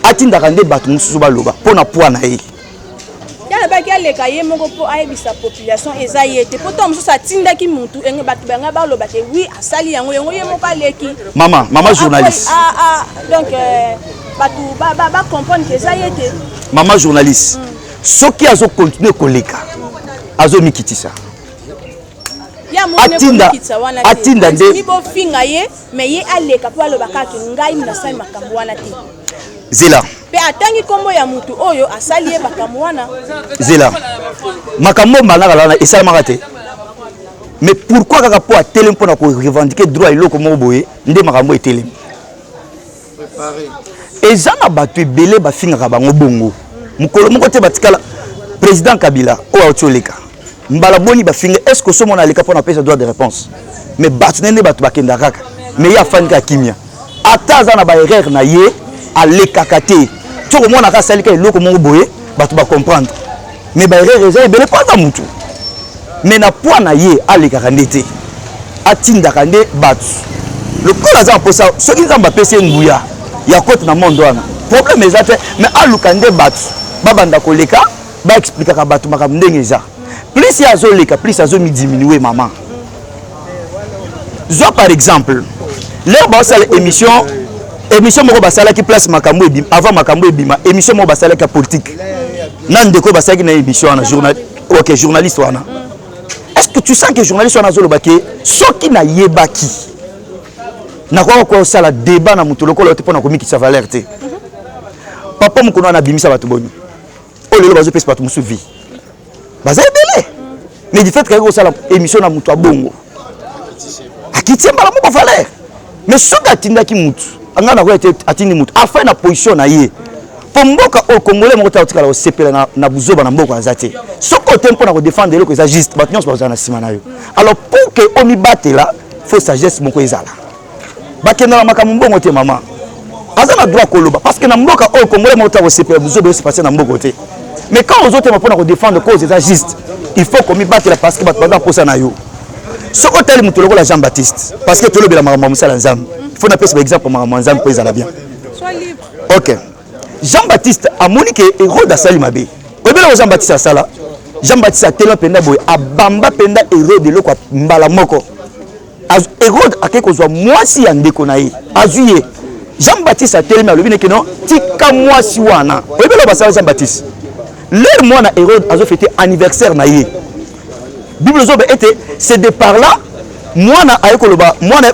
atindaka nde bato mosusu baloba mpo na poids na ye yana baki aleka ye moko mpo ayebisa population eza ye te mpo to mosusu atindaki mutu enge bato banga baloba te wi asali yango ye moko aleki mama journaliste donc bato bacomprendre ke eza ye te mama journaliste soki azokontinue koleka azomikitisa atinda nde bofinga ye mais ye aleka mpo alobaka ke ngai nasali makambo wana te zela pe atangi kombo ya mutu oyo asali ye makambo wana zela makambo mbana la esalamaka te mais pourquoi kaka po atele mpona ko revendiquer droit eloko moko boye nde makambo etele eza na bato ebele bafingaka bango bongo mokolo moko te batikala président Kabila oyo autioleka mbala boni bafinga est-ce que somona aleka mpona pesa droit de réponse mais bato nende bato bakenda kaka mais ye afandika kimia ata aza na baerreur na ye alekaka te toko mona ka salika eloko moko boye bato bacomprendre mais baerreur eza ebele mpo aza mutu mais na poids na ye alekaka nde te atindaka nde bato lokola aza mposa soki nzambe apesi ye nguya ya kote na monde wana problème eza te mais aluka nde bato babanda koleka baexplikaka bato makambo ndenge eza plus ye azoleka plus azomidiminuer mama zwa par exemple lero baosala émission moko basalaki place makambo ebima avant makambo ebima émission moko basalaki ya politique na ndeko basalaki na émission wana journaliste wana est-ce que tu sens que journaliste wana azoloba ke soki nayebaki nakoka kosala débat na moto lokola oyo te mpona komikisa valeur te papa mokolo wana abimisa bato boni oyo lelo bazopesa bato mosusu vie baza ebele mais du fait kaki kosala émission na moto abongo akitie mbala moko valeur mais soki atindaki motu anga nakoya te atindi motu afai na position na ye po mboka oyo congolais moko te otikala kosepela na buzoba na mboka aza te soki ote mpona kodefendre eloko eza juste bato nyonso bazala na nsima na yo alors pour ke omibatela faut sagesse moko ezala bakenda na makambo mbongo te mama aza na droit koloba parce que na mboka oyo congolais moko te kosepela buzoba osepase na mboka te mais quand ozotema mpona kodefendre cause eza juste il faut komibatela parce que bato baza mposa na yo soki otali moto lokola Jean Baptiste parce que tolobela makambo ya mosala nzambe il faut napesa baexemple makambo ya nzambe mpo ezala bien ok Jean Baptiste amoni ke Hérode asali mabe oyebela ko Jean Baptiste asala Jean Baptiste atelema penda boye abamba penda Hérode eloko mbala moko Hérode akei kozwa mwasi ya ndeko na ye azwi ye Jean Baptiste atelemi alobi neke non tika mwasi wana oyebela basala Jean Baptiste leur mwana Hérode azofete anniversaire na ye Bible zobe ete c'est de par là mwana ayekoloba mwana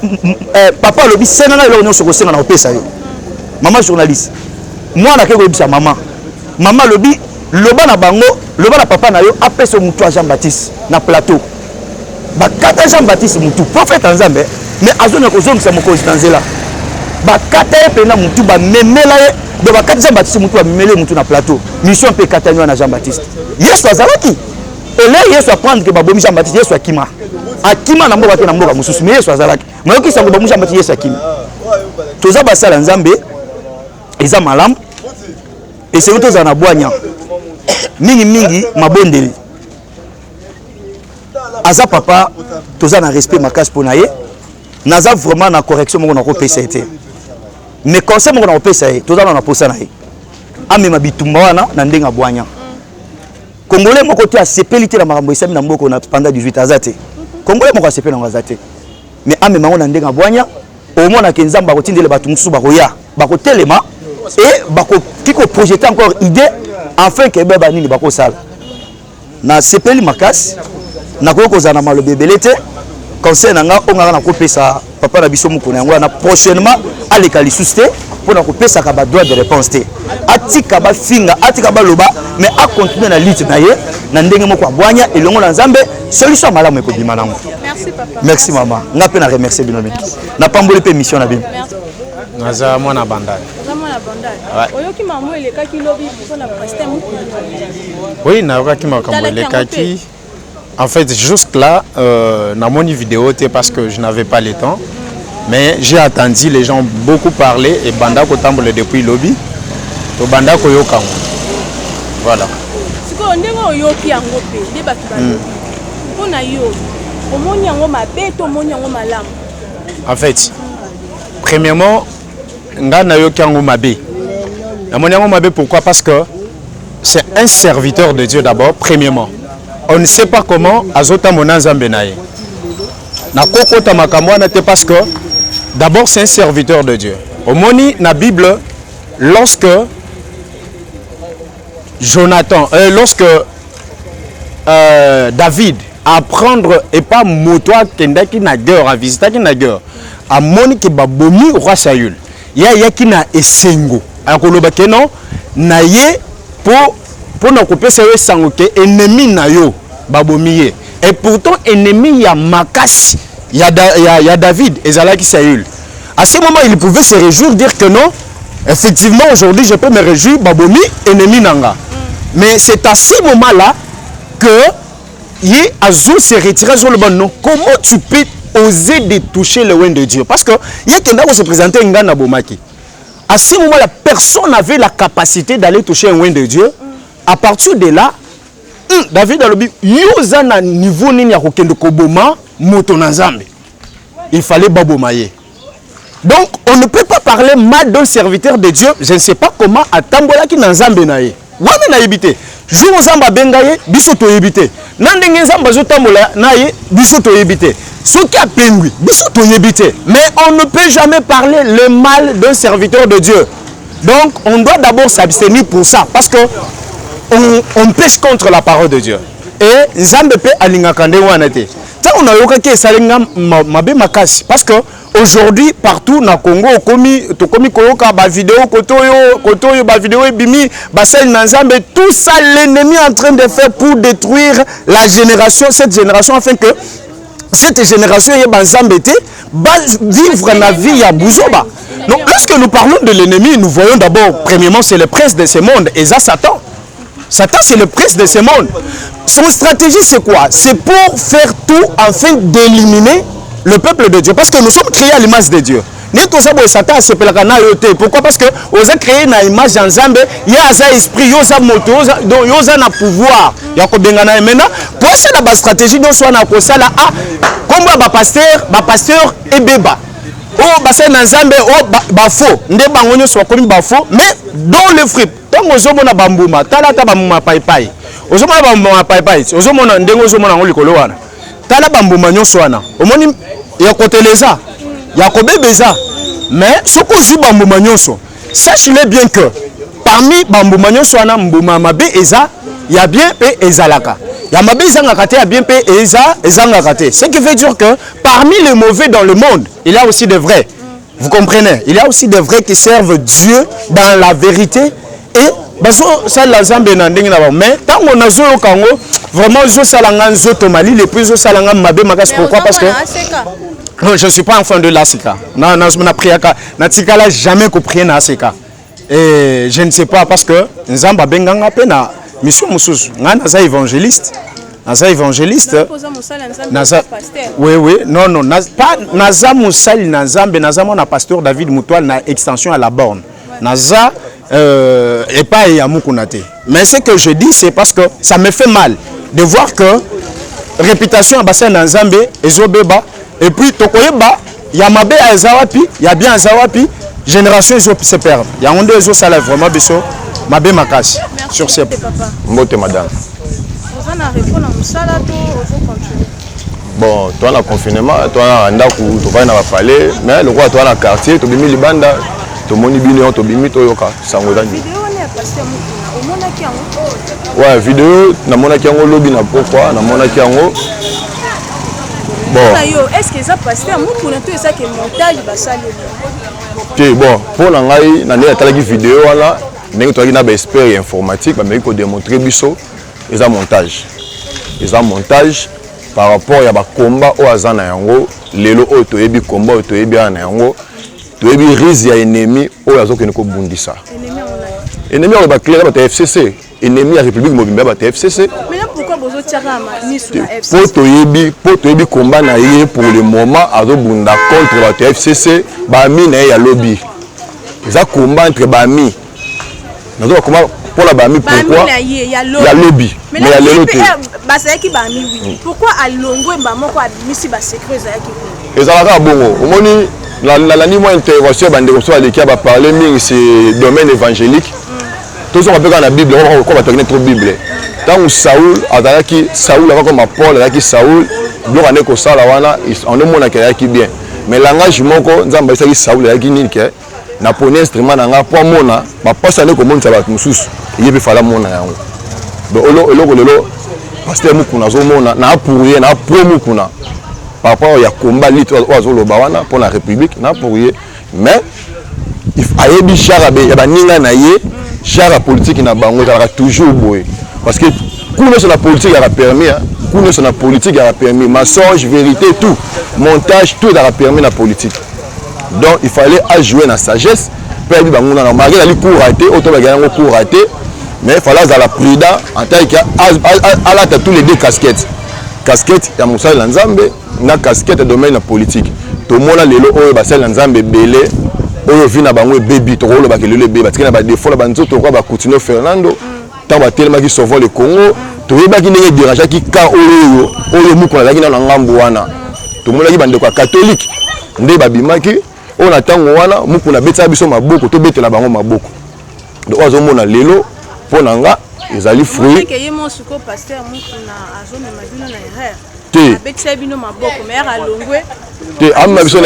papa alobi senanga eloko nyonso kosenga na kopesa yo mama journaliste mwana akei koyebisa mama lobi loba na bango loba na papa na yo apesa mutu a Jean Baptiste na plateau bakata Jean Baptiste mutu prophète en Nzambe mais azona kozongisa mokonzi na nzela bakata ye pena mutu bamemela ye do bakata Jean Baptiste mutu bamemele mutu na plateau mission mpe katani na Jean Baptiste Yesu azalaki ele Yesu apprendre que babomi Jean Baptiste Yesu akima na mboka te na mboka mosusu mais Yesu azalaki mayoki sango babomi Jean Baptiste Yesu akima toza basala Nzambe eza malamu esengo tozala na bwanya mingi mabondeli aza papa toza na respect makasi mpo na ye naza vraiment na correction moko na kopesa ye te mais conseil moko na kopesa ye toza na posa na ye amema bitumba wana na ndenge ya bwanya congolais moko te asepeli te na makambo esami na mboko na pendant 18 aza te congolais moko asepeli nango aza te mais amema ngo na ndenge ya bwanya omonake nzambe akotindela bato mosusu bakoya bakotelema et bakoki koprojete encore idée afin ke beba nini bakosala na sepeli makasi nakoki kozala na maloba ebele te conseil na nga oyo ngaka nakopesa papa na biso mokolo yango wana prochainement aleka lisusu te mpona kopesaka badroit de réponse te atika bafinga atika baloba mais acontinue na lutte na ye na ndenge moko abwanya elongo na nzambe solution ya malamu ekobima nango merci mama nga mpe na remercie bino mingi napamboli mpe mission na bino naza mwana bandali oyoki makambo elekaki lobi mpona pasteur mokolo oui nayokaki makambo elekaki en fait juste là namoni vidéo te parce que je n'avais pas le temps mais j'ai attendu les gens beaucoup parler et banda kotambola depuis lobby to banda koyoka ngo voilà siko ndenge oyoki yango pe nde bato balobi mpona yo omoni yango mabe to omoni yango malamu en fait premièrement nga nayoki yango mabe namoni yango mabe pourquoi parce que c'est un serviteur de Dieu d'abord premièrement on ne sait pas comment azota mona nzambe na ye na kokota makambo wana te parce que d'abord c'est un serviteur de Dieu omoni na Bible lorsque David apprendre et pas motoa kendaki na guerre avisitaki na guerre amoni ke babomi roi Saül ya yaki na esengo akoloba ke non na ye pour na kopesa yo sango ke ennemi na yo babomiye et pourtant ennemi ya makasi ya David ezalaki Saül. À ce moment il pouvait se réjouir, dire que non, effectivement aujourd'hui je peux me réjouir babomi ennemi nanga. Mais c'est à ce moment là que il Azul se retire sur le bon nom. Comment tu peux oser de toucher le oin de Dieu? Parce que il y a quelqu'un qui se présentait Ngana Bomaki. À ce moment-là, personne n'avait la capacité d'aller toucher un oin de Dieu. À partir de là, David a le but, yozana niveau nini ya kokende koboma moto na Nzambe. Il fallait babomaye. Donc, on ne peut pas parler mal d'un serviteur de Dieu. Je ne sais pas comment atambola ki na Nzambe na ye. Wana na yebite. Jour Nzamba bengaye, biso to yebite. Nandenge Nzamba zo tambola na ye, biso to yebite. Ce qui a pengui, biso to yebite. Mais on ne peut jamais parler le mal d'un serviteur de Dieu. Donc, on doit d'abord s'abstenir pour ça. Parce que on pêche contre la parole de Dieu. Et Nzambe pe alinga kande wana te. Tant on a yoka ke salinga mabe makasi parce que aujourd'hui partout na Congo to komi koyoka ba vidéo kotoyo ba vidéo bimi ba sel na Nzambe, tout ça l'ennemi est en train de faire pour détruire la génération, cette génération, afin que cette génération y ba Nzambe te ba vivre na vie ya buzoba. Donc lorsque nous parlons de l'ennemi, nous voyons d'abord premièrement c'est le prince de ce monde et ça Satan. Satan, c'est le prince de ce monde. Son stratégie, c'est quoi? C'est pour faire tout afin d'éliminer le peuple de Dieu. Parce que nous sommes créés à l'image de Dieu. Satan se pourquoi? Parce que vous avez créé une image en Zambé, il y a un esprit, il y a un moto, il y a un pouvoir. Maintenant, pour ça, la stratégie, nous sommes comme un pasteur et béba. Oh, bassin en Zambé, oh, bafo, ne bangonyo soit comme bafo, mais dans le fruit. Tant que ozomona bambuma, talata bambuma paipai. Ozomona bambuma paipai, ozomona ndengo ozomona ngoli kolowana. Tala bambuma nyonso wana. Omoni ya koteleza, ya kobebeza. Mais ce que zi bambuma nyonso, sachez-le bien que parmi bambuma nyonso wana mbuma mabe eza, ya bien pe ezalaka. Ya mabe ezanga kate ya bien pe ezanga kate. Ce qui veut dire que parmi les mauvais dans le monde, il y a aussi des vrais. Vous comprenez? Il y a aussi des vrais qui servent Dieu dans la vérité. Et ça l'ensemble na ndenge na ba. Mais tant on a zo kango vraiment zo salanga zo tomali les plus zo salanga mabe makas. Pourquoi? Parce que non, je ne suis pas enfant de l'Asika. Non, non, je n'ai priaka. Natikala jamais compris na Asika. Et je ne sais pas parce que Nzamba benganga pena mission mususu. Ngana za évangéliste. Naza évangéliste. Oui, oui. Non, non. Pas Naza Moussali Nazambe, Naza mon pasteur David Moutoal na extension à la borne. Naza et pas Yamukunate. Mais ce que je dis, c'est parce que ça me fait mal de voir que réputation à bassin Nazambe et Zobeba et puis Tokoyeba, Yamabe à Zawapi, il y a bien Zawapi, génération se perd. Il y a un deux autres salaires vraiment biso, Mabé Makas sur ces mots madame. Bon, toi le confinement, toi tu vas dans palais, mais le roi toi dans le quartier, tu bimi libanda, tu moni bino, tu bimi toyoka, sangoda. Ouais, vidéo, na mona kiango lobby na pourquoi, na mona kiango. Bon. Est-ce que ça passe à moi pour tout ça que montage va saluer? OK, bon, pour l'angai, na ndé talaki vidéo là, ndenge toi qui na ba expert informatique, ba meko démontrer biso eza montage. Eza montage par rapport à ba combat au azana yango, lelo o toyebi combat o toyebi ana yango, toyebi risque ya ennemi o azo ke ko bundisa. Ennemi o ba clair ba FCC, ennemi ya République Mobimba ba FCC. Mais pourquoi bozo tiarama ni sur la FCC? Pour toyebi combat na ye pour le moment azo bunda contre ba FCC, ba mi na ya lobby. Eza combat entre ba mi. Nazo combat pour la bami pourquoi il y a lobby mais il y a le lobby bah c'est qui bami oui pourquoi à longo ba moko abimisi ba secret za ki ezalaka bongo omoni la ni moi intervention bande ko so aleki ba parler mingi c'est domaine évangélique tout ça on peut dans la Bible on va tourner trop Bible tant Saoul azalaki Saoul comme Paul azalaki Saoul donc on est ko sala wana on est mona ki bien mais langage moko nzamba isaki Saoul azalaki nini ke na poni instrument na nga po mona ba passa ne ko monisa ba mususu yebi fala mona yango do lelo pasteur mukuna zo mona na pourrier na promu kuna par rapport ya combat lit ozo loba wana pour la république na pourrier mais ayebi chara ya baninga na ye chara politique na bango ezalaka toujours boye parce que kuna sur la politique a permis kuna sur la politique a permis mensonge vérité tout montage tout a permis la politique donc il fallait jouer na sagesse pe bi bango na malgré la cour raté auto ba gagner cour raté mais il fallait la prudent en tant que ala tous les deux casquettes ya Moussa Nzambe na casquette domaine politique to mona lelo oyo basala Nzambe belé oyo vina bango baby to rolo bakelele bébé parce que na ba défaut la banzo to quoi ba Coutinho Fernando tant ba tellement qui sauvant le Congo to yeba ki ndenge déranger ki ka oyo mukona la ki na ngambo wana to mona ki bande kwa catholique nde babimaki on atango wana mukuna betsa biso maboko to betela bango maboko donc ozo mona lelo pona nga ezali fruit que yemo suko pasteur mukuna azome mabino na erreur te betsa bino maboko mais alongwe te amma biso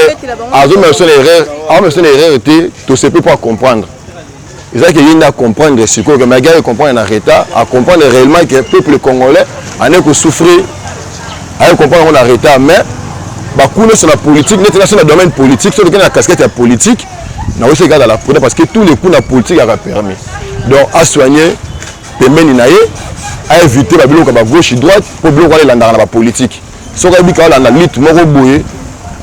azome biso erreur amma biso erreur te to se peut pas comprendre ezali que yinda comprendre siko que malgré comprendre en retard à comprendre réellement que le peuple congolais en est que souffrir à comprendre en retard mais bakuna sur la politique net sur le domaine politique sur lequel la casquette est politique na aussi garde la prudence parce que tous les coups na politique a permis donc à soigner pembeni na ye à éviter ba biloko ba gauche droite pour biloko aller landana na ba politique so ka bika la lutte moko boye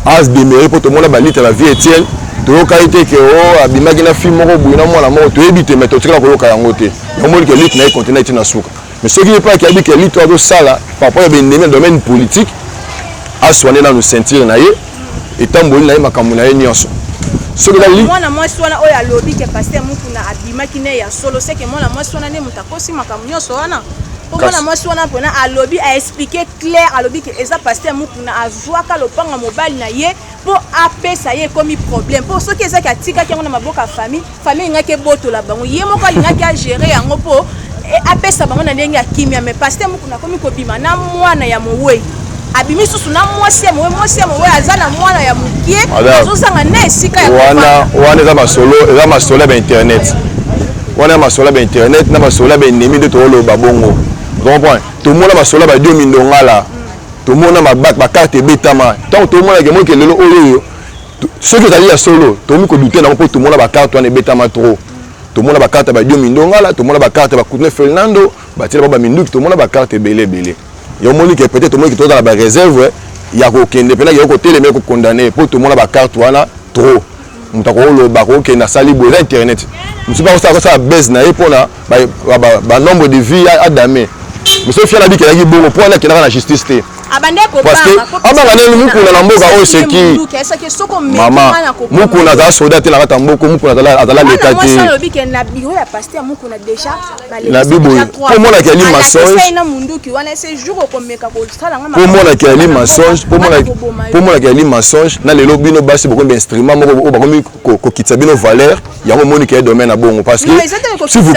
as demeurer pour tout le monde ba lutte la vie Étienne to ka été que o abimaki na film moko boye na mwana moko to éviter mais to tika ko loka yango te yo moni que lutte na continue na suka mais ce qui est pas qu'il y a que lutte do sala par rapport à le domaine politique à soigner dans le sentir na ye et tamboli na ye makambo na ye nyonso soki dali mwana mwasi wana oyo alobi ke pasteur mukuna abimaki ne ya solo c'est que mwana mwasi wana ne mutakosi makambo nyonso wana mwana mwasi wana pona alobi a expliquer clair alobi ke eza pasteur mukuna azwaka lopanga mobali na ye po apesa ye komi problème po soki eza ka tika ki na maboka famille ngake botola bango ye moko alingaki a gérer yango po apesa bango na ndenge ya kimia mais pasteur mukuna komi kobima na mwana ya mowe abimi susu na mwasi ya mowe azala mwana ya mukie azozanga na esika ya wana eza masolo ba internet wana masolo ba internet na masolo ba ennemi de tolo babongo comprends tout monde masolo ba dio mindongala tout monde mabak ba carte betama tant tout monde ke mo ke lelo oyo ce que tali ya solo tout monde ko douter na po tout monde ba carte wana betama trop tout monde ba carte ba dio mindongala tout monde ba carte ba Coutinho Fernando ba tira ba minduki tout monde ba carte belé yo moni que peut-être moi qui to dans la réserve ya ko kende pena yo ko télé ko condamné pour tout monde ba carte wana trop mutako lo ba ko kenda sali bo internet musu ba ça baisse na e pona ba nombre de vie à damé monsieur fiala bi kelaki bongo pona kenda na justice te parce que abanga nani mukuna na mboka o seki mama mukuna za soda te na kata mboko mukuna za l'état te na bike na biro ya pasteur mukuna déjà la bibo pour moi la kali mensonge na munduki wana ce jour ko meka ko sala ngama pour moi la kali mensonge pour moi la kali mensonge na lelo bino basi boko instrument moko ba komi ko kitsa bino valeur ya mo moni ke domaine na bongo parce que s'il vous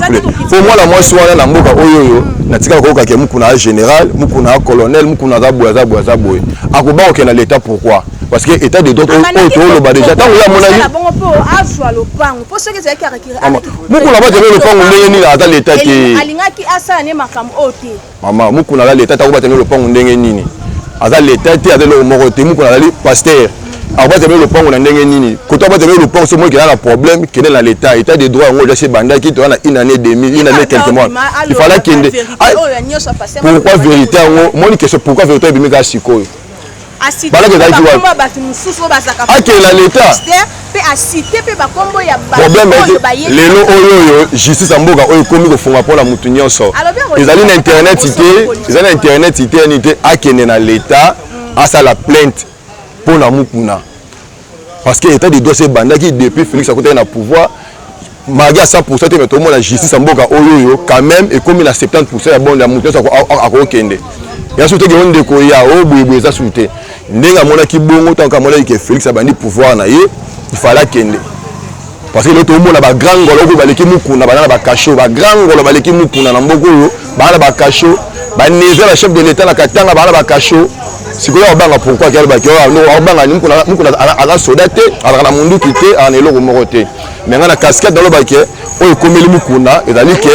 plaît pour moi la moi soana na mboka oyo na tika ko ka ke mukuna général mukuna colonel mukuna za boye akoba ok na l'état pourquoi parce que état de droit au ba déjà tant ya mona la bongo po azwa lopango po soki za karikira mukuna ba tele lopango ndenge ni ata l'état ke alingaki asala ne makambo ote mama mukuna la l'état ta ko ba tele lopango ndenge nini ata l'état te ata le moko te mukuna la pasteur akoba tele lopango na ndenge nini koto ba tele lopango so mo ki na problème ke na l'état état de droit ngo déjà banda ki to na une année demi une année quelques mois il fallait kende pourquoi vérité ngo moni question pourquoi vérité bimika sikoyo bala ke dai kiwa ba mususu ba zaka akela l'état pe asite pe ba kombo ya ba problème lelo oyo justice mboka oyo komi ko funga pour la mutu nyonso ezali na internet ité nité akene na l'état asa la plainte pour la mukuna parce que état de droit c'est banda qui depuis Félix Akote na pouvoir malgré à 100% mais tout le monde la justice mboka oyo quand même et comme il a 70% ya bon la mutu a kende ya soute ke onde ko ya o boye za soute ndenga mona ki bongo tant ka mona ki Félix abandi pouvoir na ye il fallait kende parce que l'autre monde ba grand ngolo ko baleki mukuna bana ba kasho ba grand ngolo baleki mukuna na mboko yo bana ba kasho ba neza la chef de l'état na katanga bana ba kasho sikoyo obanga pourquoi kele ba kyo no obanga ni mukuna ala soda te ala na mundu kité ana eloko moko te mais ngana casquette dans le baquet o komeli mukuna ezali ke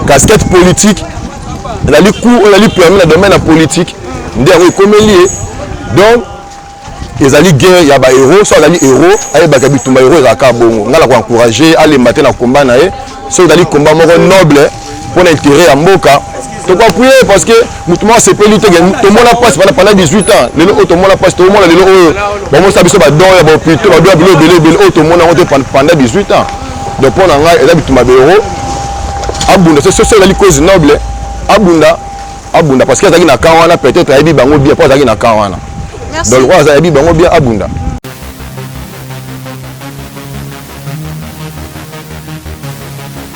casquette politique ezali coup ezali permis na domaine politique nde yango ekomeli donc ezali guerre ya ba héros so ezali héros ayebaka bitumba héros ezalaka bongo ngala ko encourager alemba te na combat na ye so ezali combat moko noble pour l'intérêt ya mboka to ko appuyer parce que mutumwa sepeli te to mona passe pendant 18 ans lelo to mona passe to mona lelo oyo ba mo sabiso ba don ya ba plutôt ba doit belé o to mona ngote pendant 18 ans donc pour nga ezali bitumba héros abunda c'est ezali cause noble abunda parce que ezali na kawana peut-être ayebi bango bien pas ezali na kawana donc le roi ayebi bango bien abunda